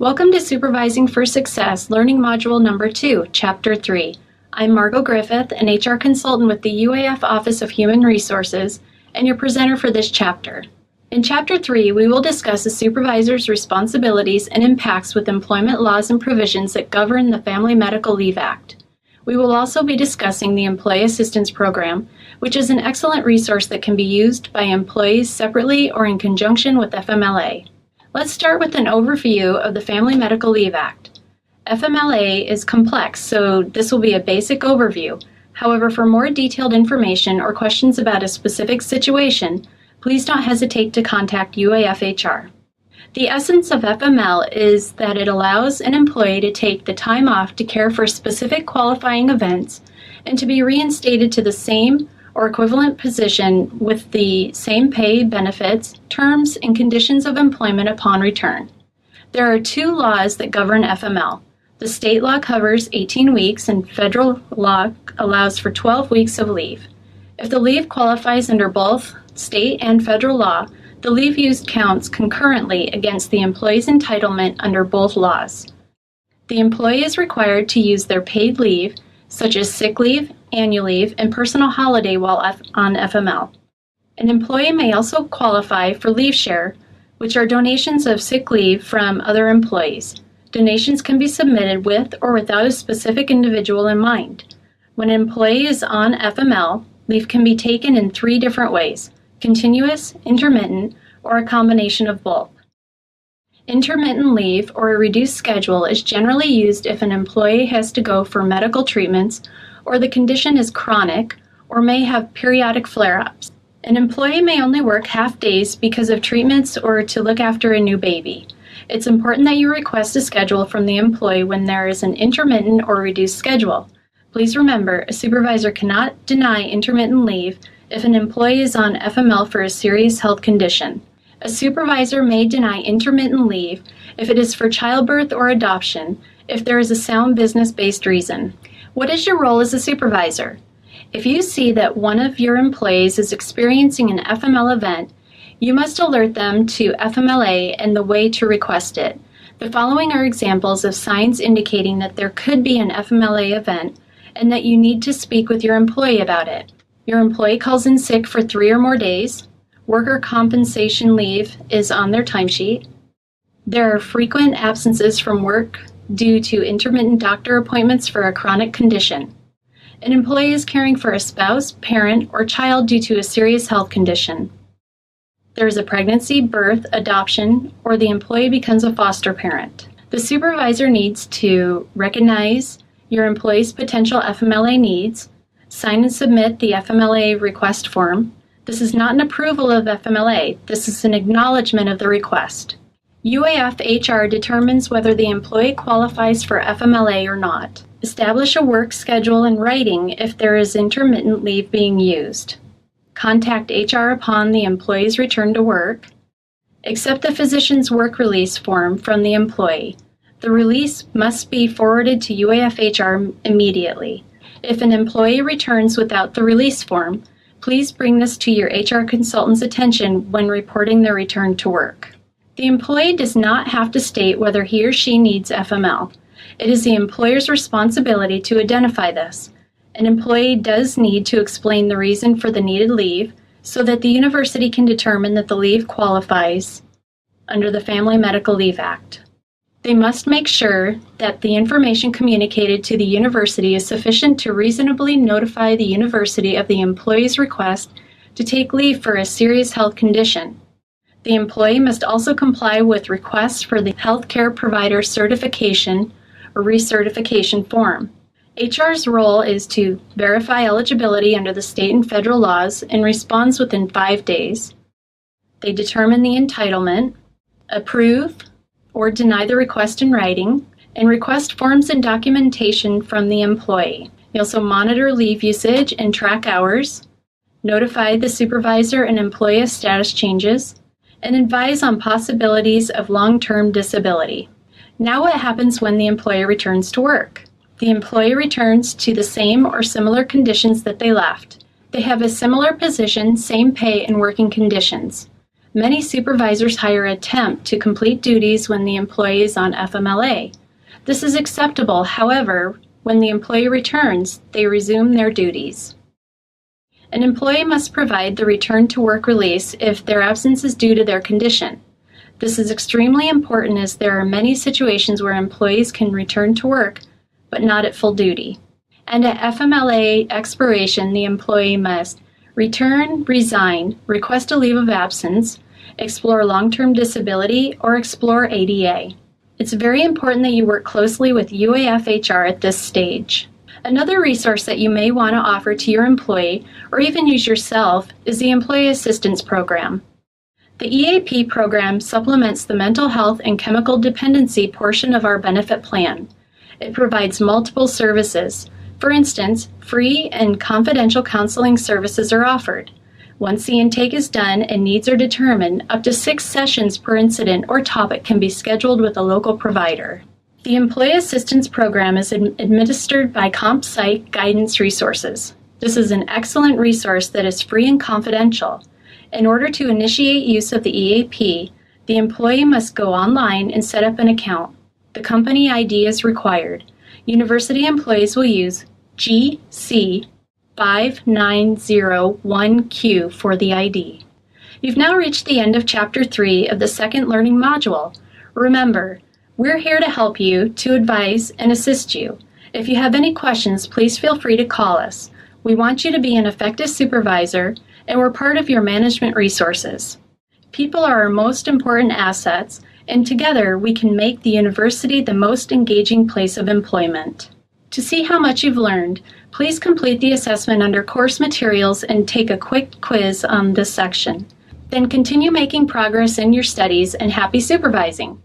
Welcome to Supervising for Success, Learning Module Number 2, Chapter 3. I'm Margot Griffith, an HR consultant with the UAF Office of Human Resources, and your presenter for this chapter. In Chapter 3, we will discuss a supervisor's responsibilities and impacts with employment laws and provisions that govern the Family Medical Leave Act. We will also be discussing the Employee Assistance Program, which is an excellent resource that can be used by employees separately or in conjunction with FMLA. Let's start with an overview of the Family Medical Leave Act. FMLA is complex, so this will be a basic overview. However, for more detailed information or questions about a specific situation, please don't hesitate to contact UAF HR. The essence of FML is that it allows an employee to take the time off to care for specific qualifying events and to be reinstated to the same or equivalent position with the same pay, benefits, terms, and conditions of employment upon return. There are two laws that govern FML. The state law covers 18 weeks and federal law allows for 12 weeks of leave. If the leave qualifies under both state and federal law, the leave used counts concurrently against the employee's entitlement under both laws. The employee is required to use their paid leave, such as sick leave, annual leave, and personal holiday while on FML. An employee may also qualify for leave share, which are donations of sick leave from other employees. Donations can be submitted with or without a specific individual in mind. When an employee is on FML, leave can be taken in 3 different ways: continuous, intermittent, or a combination of both. Intermittent leave or a reduced schedule is generally used if an employee has to go for medical treatments or the condition is chronic or may have periodic flare-ups. An employee may only work half days because of treatments or to look after a new baby. It's important that you request a schedule from the employee when there is an intermittent or reduced schedule. Please remember, a supervisor cannot deny intermittent leave if an employee is on FML for a serious health condition. A supervisor may deny intermittent leave if it is for childbirth or adoption, if there is a sound business-based reason. What is your role as a supervisor? If you see that one of your employees is experiencing an FML event, you must alert them to FMLA and the way to request it. The following are examples of signs indicating that there could be an FMLA event and that you need to speak with your employee about it. Your employee calls in sick for 3 or more days. Worker compensation leave is on their timesheet. There are frequent absences from work due to intermittent doctor appointments for a chronic condition. An employee is caring for a spouse, parent, or child due to a serious health condition. There is a pregnancy, birth, adoption, or the employee becomes a foster parent. The supervisor needs to recognize your employee's potential FMLA needs, sign and submit the FMLA request form. This is not an approval of FMLA. This is an acknowledgement of the request. UAF HR determines whether the employee qualifies for FMLA or not. Establish a work schedule in writing if there is intermittent leave being used. Contact HR upon the employee's return to work. Accept the physician's work release form from the employee. The release must be forwarded to UAF HR immediately. If an employee returns without the release form, please bring this to your HR consultant's attention when reporting their return to work. The employee does not have to state whether he or she needs FML. It is the employer's responsibility to identify this. An employee does need to explain the reason for the needed leave so that the university can determine that the leave qualifies under the Family Medical Leave Act. They must make sure that the information communicated to the university is sufficient to reasonably notify the university of the employee's request to take leave for a serious health condition. The employee must also comply with requests for the healthcare provider certification or recertification form. HR's role is to verify eligibility under the state and federal laws and responds within 5 days. They determine the entitlement, approve or deny the request in writing, and request forms and documentation from the employee. They also monitor leave usage and track hours, notify the supervisor and employee of status changes, and advise on possibilities of long-term disability. Now what happens when the employee returns to work? The employee returns to the same or similar conditions that they left. They have a similar position, same pay, and working conditions. Many supervisors hire a temp to complete duties when the employee is on FMLA. This is acceptable, however, when the employee returns, they resume their duties. An employee must provide the return to work release if their absence is due to their condition. This is extremely important as there are many situations where employees can return to work, but not at full duty. And at FMLA expiration, the employee must return, resign, request a leave of absence, explore long-term disability, or explore ADA. It's very important that you work closely with UAF HR at this stage. Another resource that you may want to offer to your employee, or even use yourself, is the Employee Assistance Program. The EAP program supplements the mental health and chemical dependency portion of our benefit plan. It provides multiple services. For instance, free and confidential counseling services are offered. Once the intake is done and needs are determined, up to 6 sessions per incident or topic can be scheduled with a local provider. The Employee Assistance Program is administered by CompSci Guidance Resources. This is an excellent resource that is free and confidential. In order to initiate use of the EAP, the employee must go online and set up an account. The company ID is required. University employees will use GC5901Q for the ID. You've now reached the end of Chapter 3 of the second learning module. Remember, we're here to help you, to advise, and assist you. If you have any questions, please feel free to call us. We want you to be an effective supervisor, and we're part of your management resources. People are our most important assets, and together we can make the university the most engaging place of employment. To see how much you've learned, please complete the assessment under course materials and take a quick quiz on this section. Then continue making progress in your studies, and happy supervising!